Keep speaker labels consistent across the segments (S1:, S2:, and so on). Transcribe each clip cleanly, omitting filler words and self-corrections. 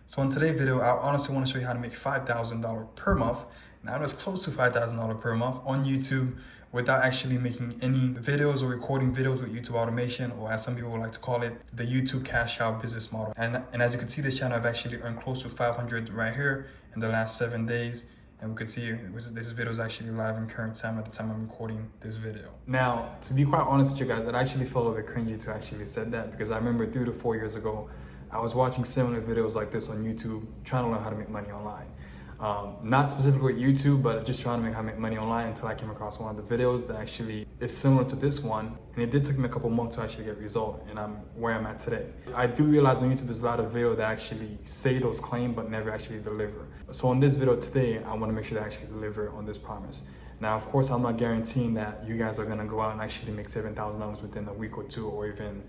S1: So in today's video, I honestly want to show you how to make $5,000 per month. Now that's close to $5,000 per month on YouTube without actually making any videos or recording videos with YouTube automation, or as some people would like to call it, the YouTube cash out business model. And as you can see, this channel I've actually earned close to 500 right here in the last 7 days. And we could see this video is actually live in current time at the time I'm recording this video. Now, to be quite honest with you guys, it actually felt a bit cringy to actually said that, because I remember 3 to 4 years ago, I was watching similar videos like this on YouTube, trying to learn how to make money online. Not specifically with YouTube, but just trying to make how to make money online until I came across one of the videos that actually is similar to this one. And it did take me a couple months to actually get a result, and I'm where I'm at today. I do realize on YouTube there's a lot of videos that actually say those claims but never actually deliver. So in this video today, I want to make sure that I actually deliver on this promise. Now, of course, I'm not guaranteeing that you guys are going to go out and actually make $7,000 within a week or two, or even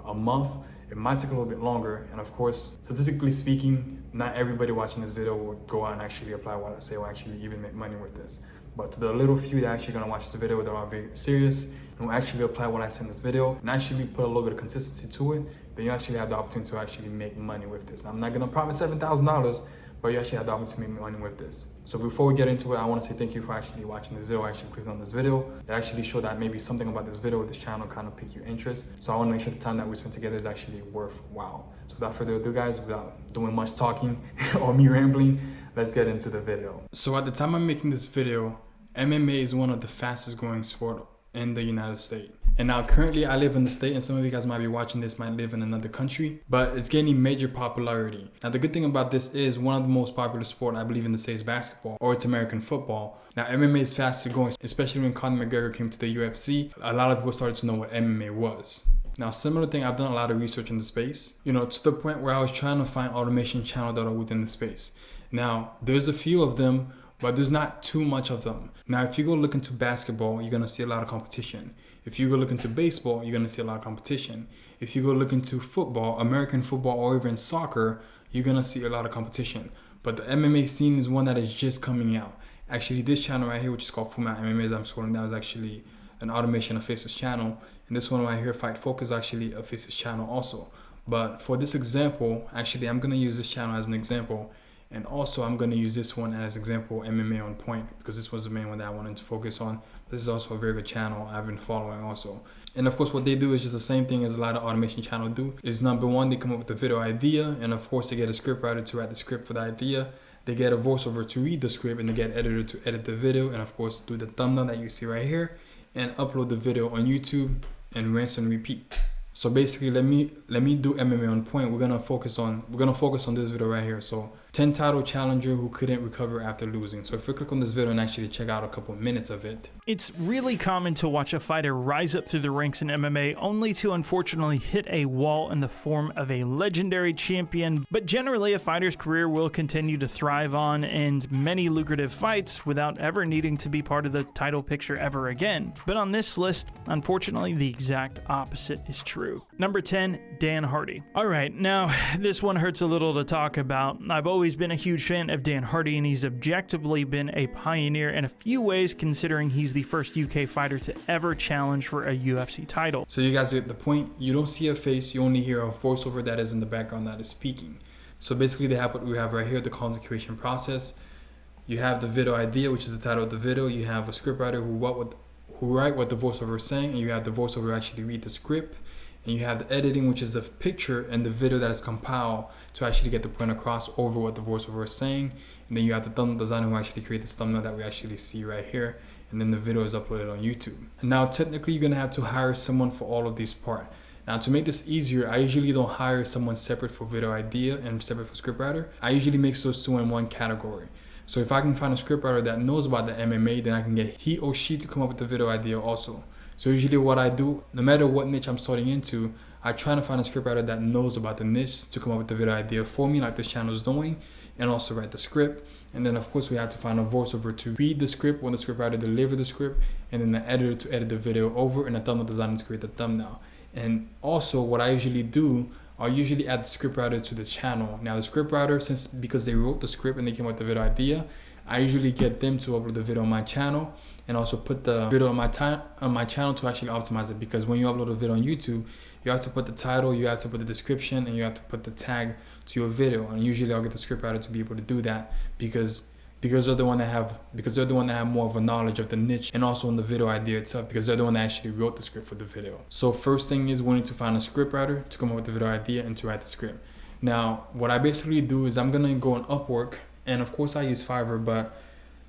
S1: a month. It might take a little bit longer. And of course, statistically speaking, not everybody watching this video will go out and actually apply what I say or actually even make money with this. But to the little few that are actually going to watch this video that are very serious and will actually apply what I say in this video and actually put a little bit of consistency to it, then you actually have the opportunity to actually make money with this. Now, I'm not going to promise $7,000, but you actually have the opportunity to make money with this. So before we get into it, I want to say thank you for actually watching this video, actually clicking on this video. It actually showed that maybe something about this video, this channel kind of piqued your interest. So I want to make sure the time that we spend together is actually worthwhile. So without further ado, guys, without doing much talking or me rambling, let's get into the video. So at the time I'm making this video, MMA is one of the fastest growing sport in the United States. And now currently I live in the state, and some of you guys might be watching this might live in another country, but it's gaining major popularity. Now the good thing about this is one of the most popular sport I believe in the States is basketball, or it's American football. Now MMA is faster growing, especially when Conor McGregor came to the UFC. A lot of people started to know what MMA was. Now, similar thing, I've done a lot of research in the space, to the point where I was trying to find automation channels that are within the space. Now, there's a few of them, but there's not too much of them. Now, if you go look into basketball, you're gonna see a lot of competition. If you go look into baseball, you're gonna see a lot of competition. If you go look into football, American football, or even soccer, you're gonna see a lot of competition. But the MMA scene is one that is just coming out. Actually, this channel right here, which is called Format MMA, as I'm scrolling down, is actually an automation of Faces channel. And this one right here, Fight Focus, is actually a Faces channel also. But for this example, actually, I'm gonna use this channel as an example. And also, I'm going to use this one as example, MMA on Point, because this was the main one that I wanted to focus on. This is also a very good channel I've been following also. And of course, what they do is just the same thing as a lot of automation channels do. Is number one, they come up with a video idea, and of course, they get a script writer to write the script for the idea. They get a voiceover to read the script, and they get an editor to edit the video, and of course, do the thumbnail that you see right here, and upload the video on YouTube, and rinse and repeat. So basically, let me do MMA on Point. We're gonna focus on this video right here. So 10 title challenger who couldn't recover after losing. So if we click on this video and actually check out a couple minutes of it.
S2: It's really common to watch a fighter rise up through the ranks in MMA only to unfortunately hit a wall in the form of a legendary champion. But generally, a fighter's career will continue to thrive on and many lucrative fights without ever needing to be part of the title picture ever again. But on this list, unfortunately, the exact opposite is true. Number 10, Dan Hardy. All right, now this one hurts a little to talk about. I've always been a huge fan of Dan Hardy, and he's objectively been a pioneer in a few ways, considering he's the first UK fighter to ever challenge for a UFC title.
S1: So you guys get the point. You don't see a face, you only hear a voiceover that is in the background that is speaking. So basically they have what we have right here, the content creation process. You have the video idea, which is the title of the video. You have a scriptwriter who write what the voiceover is saying, and you have the voiceover actually read the script. And you have the editing, which is the picture and the video that is compiled to actually get the point across over what the voiceover is saying. And then you have the thumbnail designer who actually creates this thumbnail that we actually see right here. And then the video is uploaded on YouTube. And now technically you're gonna have to hire someone for all of these parts. Now to make this easier, I usually don't hire someone separate for video idea and separate for scriptwriter. I usually mix those two in one category. So if I can find a scriptwriter that knows about the MMA, then I can get he or she to come up with the video idea also. So usually what I do, no matter what niche I'm starting into, I try to find a scriptwriter that knows about the niche to come up with the video idea for me, like this channel is doing, and also write the script. And then of course we have to find a voiceover to read the script when the scriptwriter delivers the script, and then the editor to edit the video over, and a thumbnail designer to create the thumbnail. And also what I usually do, I usually add the scriptwriter to the channel. Now the scriptwriter, because they wrote the script and they came up with the video idea, I usually get them to upload the video on my channel and also put the video on my channel to actually optimize it, because when you upload a video on YouTube, you have to put the title, you have to put the description, and you have to put the tag to your video. And usually I'll get the scriptwriter to be able to do that because they're the one that have more of a knowledge of the niche and also in the video idea itself, because they're the one that actually wrote the script for the video. So first thing is we need to find a scriptwriter to come up with the video idea and to write the script. Now, what I basically do is I'm gonna go on Upwork, and of course I use Fiverr, but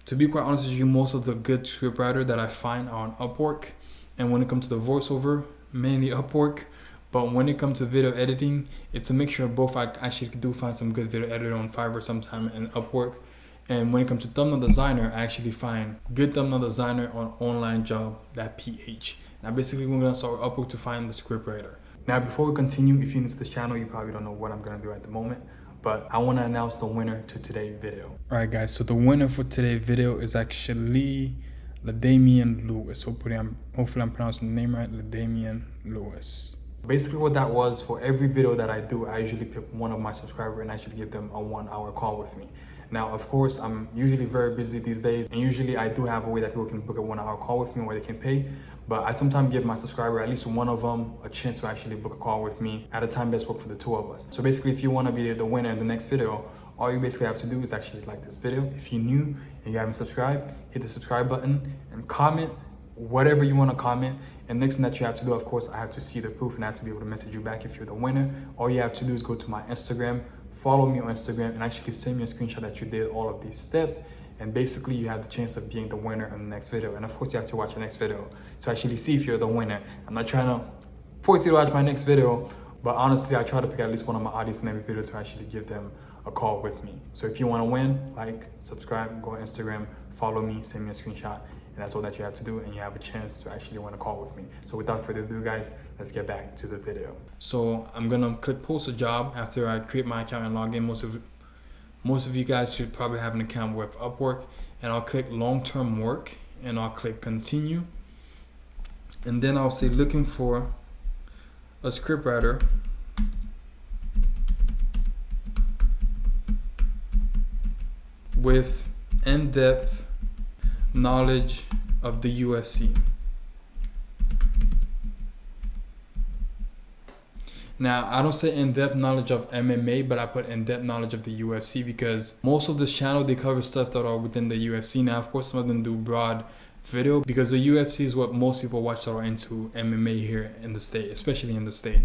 S1: to be quite honest with you, most of the good scriptwriter that I find are on Upwork. And when it comes to the voiceover, mainly Upwork. But when it comes to video editing, it's a mixture of both. I actually do find some good video editor on Fiverr sometime and Upwork. And when it comes to thumbnail designer, I actually find good thumbnail designer on onlinejob.ph. Now basically we're gonna start with Upwork to find the scriptwriter. Now before we continue, if you're new to this channel, you probably don't know what I'm gonna do at the moment, but I wanna announce the winner to today's video. All right guys, so the winner for today's video is actually LaDamian Lewis. Hopefully I'm pronouncing the name right, LaDamian Lewis. Basically what that was, for every video that I do, I usually pick one of my subscribers and actually give them a 1-hour call with me. Now, of course, I'm usually very busy these days, and usually I do have a way that people can book a 1-hour call with me where they can pay, but I sometimes give my subscriber, at least one of them, a chance to actually book a call with me at a time that's work for the two of us. So basically, if you want to be the winner in the next video, all you basically have to do is actually like this video. If you're new and you haven't subscribed, hit the subscribe button and comment whatever you want to comment. And next thing that you have to do, of course, I have to see the proof and I have to be able to message you back if you're the winner. All you have to do is go to my Instagram, follow me on Instagram, and actually send me a screenshot that you did all of these steps. And basically you have the chance of being the winner in the next video. And of course you have to watch the next video to actually see if you're the winner. I'm not trying to force you to watch my next video, but honestly, I try to pick at least one of my audience in every video to actually give them a call with me. So if you want to win, like, subscribe, go on Instagram, follow me, send me a screenshot, and that's all that you have to do, and you have a chance to actually win a call with me. So without further ado, guys, let's get back to the video. So I'm gonna click post a job after I create my account and log in. Most of you guys should probably have an account with Upwork, and I'll click long-term work and I'll click continue, and then I'll say looking for a scriptwriter with in-depth knowledge of the UFC. Now, I don't say in-depth knowledge of MMA, but I put in-depth knowledge of the UFC because most of this channel, they cover stuff that are within the UFC. Now, of course, some of them do broad video because the UFC is what most people watch that are into MMA here in the state, especially in the state.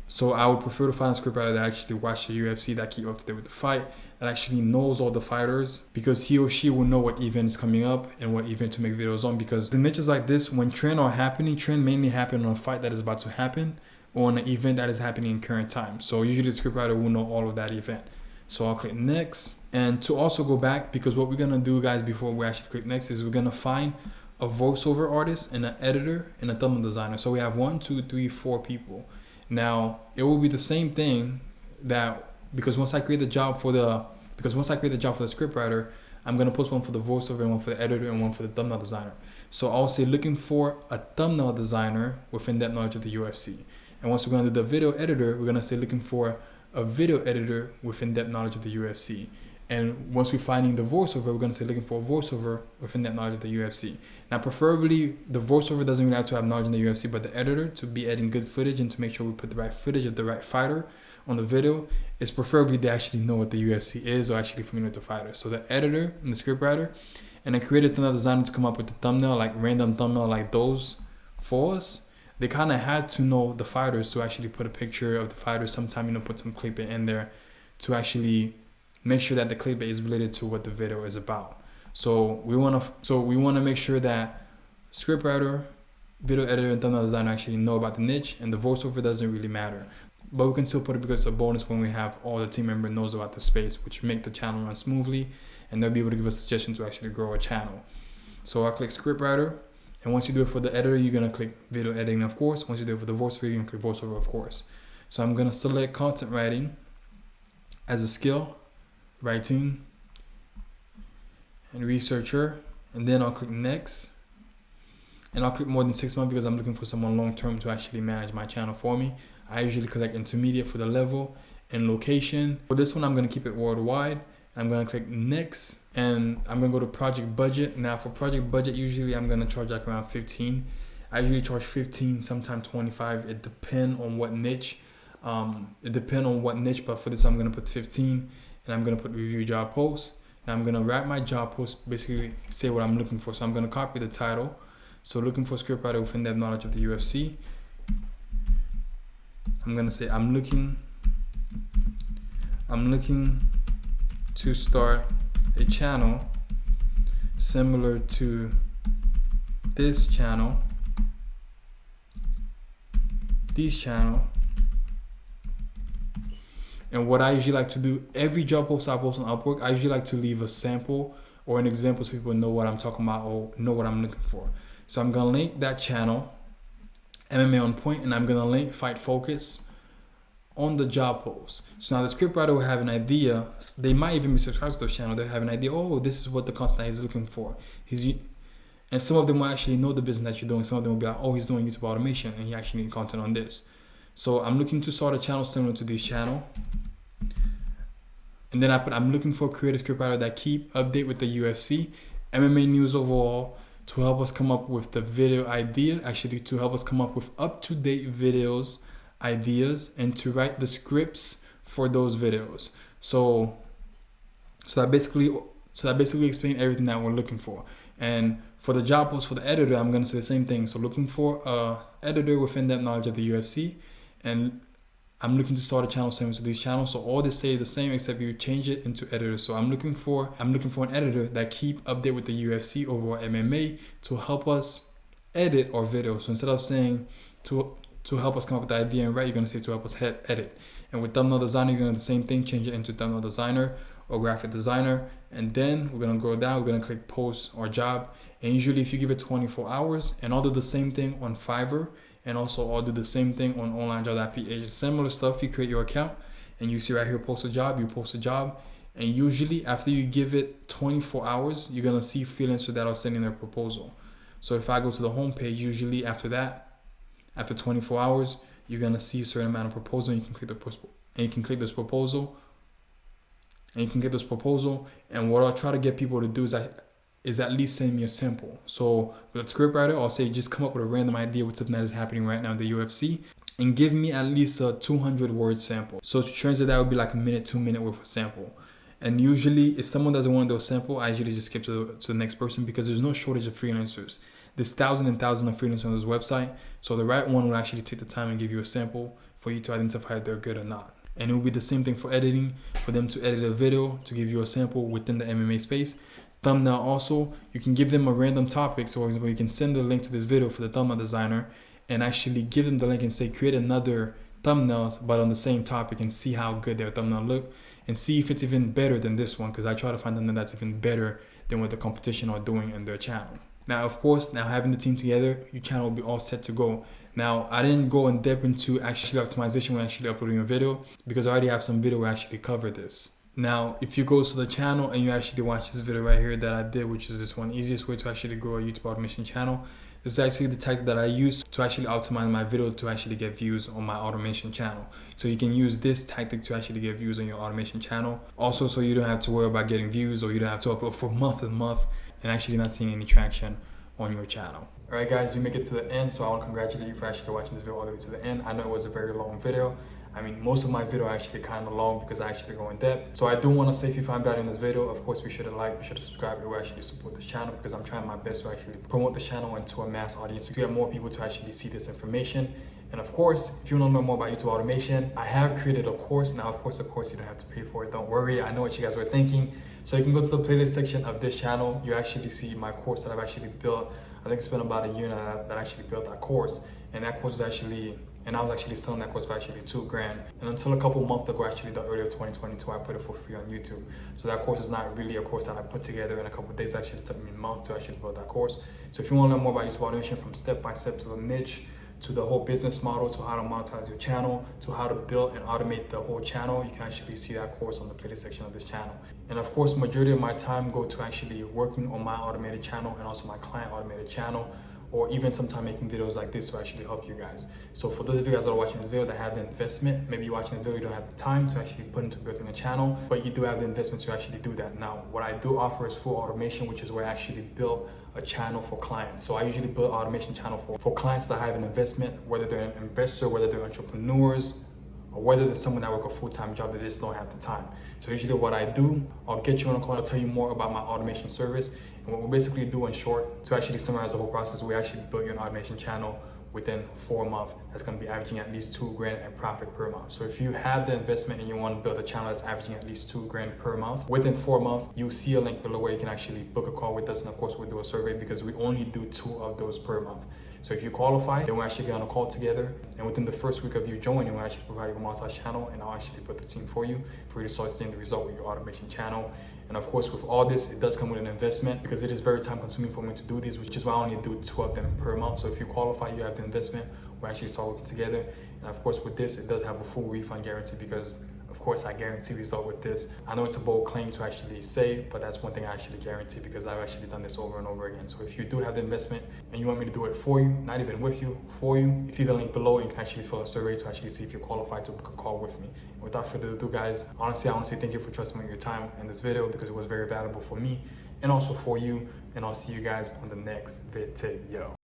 S1: So I would prefer to find a scriptwriter that actually watch the UFC, that keep up to date with the fight, that actually knows all the fighters, because he or she will know what event is coming up and what event to make videos on. Because the niches like this, when trend are happening, trend mainly happen on a fight that is about to happen or on an event that is happening in current time. So usually the scriptwriter will know all of that event. So I'll click next. And to also go back, because what we're gonna do, guys, before we actually click next is we're gonna find a voiceover artist and an editor and a thumbnail designer. So we have 1, 2, 3, 4 people. Now it will be the same thing that, because once I create the job for the scriptwriter, I'm gonna post one for the voiceover and one for the editor and one for the thumbnail designer. So I'll say looking for a thumbnail designer with in-depth knowledge of the UFC. And once we're gonna do the video editor, we're gonna say looking for a video editor with in-depth knowledge of the UFC. And once we're finding the voiceover, we're gonna say looking for a voiceover with in-depth knowledge of the UFC. Now, preferably the voiceover doesn't really have to have knowledge in the UFC, but the editor, to be editing good footage and to make sure we put the right footage of the right fighter on the video, is preferably they actually know what the UFC is or actually familiar with the fighter. So the editor and the scriptwriter, and a creative thumbnail designer to come up with the thumbnail, like random thumbnail like those for us. They kind of had to know the fighters to actually put a picture of the fighter. Sometime, put some clickbait in there to actually make sure that the clickbait is related to what the video is about. So we want to make sure that scriptwriter, video editor, and thumbnail designer actually know about the niche, and the voiceover doesn't really matter. But we can still put it because it's a bonus when we have all the team member knows about the space, which make the channel run smoothly, and they'll be able to give us suggestions to actually grow a channel. So I'll click scriptwriter, and once you do it for the editor, you're gonna click video editing, of course. Once you do it for the voiceover, you're gonna click voiceover, of course. So I'm gonna select content writing as a skill, writing, and researcher, and then I'll click next. And I'll click more than 6 months because I'm looking for someone long-term to actually manage my channel for me. I usually click intermediate for the level and location. For this one, I'm gonna keep it worldwide. I'm gonna click next, and I'm gonna go to project budget. Now for project budget, usually I'm gonna charge like around 15. I usually charge 15, sometimes 25. It depends on what niche. But for this I'm gonna put 15, and I'm gonna put review job posts. And I'm gonna write my job post, basically say what I'm looking for. So I'm gonna copy the title. So looking for scriptwriter with in-depth knowledge of the UFC. I'm gonna say I'm looking to start a channel similar to this channel, and what I usually like to do, every job post I post on Upwork, I usually like to leave a sample or an example so people know what I'm talking about or know what I'm looking for. So I'm gonna link that channel, MMA on Point, and I'm gonna link Fight Focus on the job post. So now the scriptwriter will have an idea. They might even be subscribed to those channels. They have an idea. Oh, this is what the content that he's looking for. And some of them will actually know the business that you're doing. Some of them will be like, oh, he's doing YouTube automation and he actually needs content on this. So I'm looking to start a channel similar to this channel. And then I'm looking for a creative scriptwriter that keep update with the UFC, MMA news overall, to help us come up with the video idea, actually to help us come up with up-to-date videos, ideas, and to write the scripts for those videos. So that basically explains everything that we're looking for. And for the job post for the editor, I'm gonna say the same thing. So looking for a editor with in-depth knowledge of the UFC, and I'm looking to start a channel similar to these channels. So all this stay the same except you change it into editor. So I'm looking for an editor that keep update with the UFC over MMA to help us edit our video. So instead of saying to help us come up with the idea and write, you're gonna say to help us edit. And with thumbnail designer, you're gonna do the same thing, change it into thumbnail designer or graphic designer. And then we're gonna go down, we're gonna click post or job. And usually if you give it 24 hours, and I'll do the same thing on Fiverr, and also I'll do the same thing on onlinejob.ph. Similar stuff, you create your account and you see right here, post a job, you post a job. And usually after you give it 24 hours, you're gonna see freelancers that are sending their proposal. So if I go to the home page, usually after that, after 24 hours, you're gonna see a certain amount of proposal, and you can click this proposal. And what I'll try to get people to do is at least send me a sample. So with a scriptwriter, I'll say just come up with a random idea with something that is happening right now in the UFC, and give me at least a 200 word sample. So to translate, that would be like a minute, 2 minute worth of sample. And usually if someone doesn't want those sample, I usually just skip to the next person, because there's no shortage of freelancers. There's thousands and thousands of freelancers on this website. So the right one will actually take the time and give you a sample for you to identify if they're good or not. And it will be the same thing for editing, for them to edit a video, to give you a sample within the MMA space. Thumbnail also, you can give them a random topic. So for example, you can send the link to this video for the thumbnail designer and actually give them the link and say, create another thumbnails, but on the same topic, and see how good their thumbnail look, and see if it's even better than this one. Cause I try to find something that's even better than what the competition are doing in their channel. Now, of course, now having the team together, your channel will be all set to go. Now, I didn't go in depth into actually optimization when actually uploading a video, because I already have some video where I actually cover this. Now, if you go to the channel and you actually watch this video right here that I did, which is this one, easiest way to actually grow a YouTube automation channel. This is actually the tactic that I use to actually optimize my video to actually get views on my automation channel. So you can use this tactic to actually get views on your automation channel. Also, so you don't have to worry about getting views, or you don't have to upload for month and month and actually not seeing any traction on your channel. All right, guys, you make it to the end, so I want to congratulate you for actually watching this video all the way to the end. I know it was a very long video. I mean, most of my video are actually kind of long because I actually go in depth. So I do want to say, if you find value in this video, of course, be sure to like, be sure to subscribe. It will actually support this channel, because I'm trying my best to actually promote this channel into a mass audience to get more people to actually see this information. And of course, if you want to know more about YouTube automation, I have created a course. Now, of course, you don't have to pay for it. Don't worry. I know what you guys were thinking. So you can go to the playlist section of this channel. You actually see my course that I've actually built. I think it's been about a year now that I actually built that course. And that course is actually, and I was actually selling that course for actually $2,000. And until a couple months ago, actually the early of 2022, I put it for free on YouTube. So that course is not really a course that I put together in a couple of days. It actually took me a month to actually build that course. So if you want to learn more about YouTube automation, from step by step to the niche, to the whole business model, to how to monetize your channel, to how to build and automate the whole channel, you can actually see that course on the playlist section of this channel. And of course, majority of my time go to actually working on my automated channel and also my client automated channel, or even sometime making videos like this to actually help you guys. So for those of you guys that are watching this video that have the investment, maybe you're watching the video, you don't have the time to actually put into building a channel, but you do have the investment to actually do that. Now, what I do offer is full automation, which is where I actually build a channel for clients. So I usually build an automation channel for clients that have an investment, whether they're an investor, whether they're entrepreneurs, or whether there's someone that work a full-time job that just don't have the time. So usually what I do, I'll get you on a call, I'll tell you more about my automation service. And what we basically do in short, to actually summarize the whole process, we actually build you an automation channel within 4 months that's going to be averaging at least $2,000 in profit per month. So if you have the investment and you want to build a channel that's averaging at least $2,000 per month, within 4 months, you'll see a link below where you can actually book a call with us. And of course, we'll do a survey because we only do 2 of those per month. So if you qualify, then we'll actually get on a call together. And within the first week of you joining, we'll actually provide you a montage channel, and I'll actually put the team for you to start seeing the result with your automation channel. And of course, with all this, it does come with an investment because it is very time consuming for me to do these, which is why I only do 2 of them per month. So if you qualify, you have the investment, we'll actually start working together. And of course, with this, it does have a full refund guarantee because of course, I guarantee result with this. I know it's a bold claim to actually say, but that's one thing I actually guarantee because I've actually done this over and over again. So if you do have the investment and you want me to do it for you, not even with you, for you, you see the link below and you can actually fill a survey to actually see if you're qualified to book a call with me. And without further ado, guys, honestly, thank you for trusting me with your time in this video because it was very valuable for me and also for you. And I'll see you guys on the next video.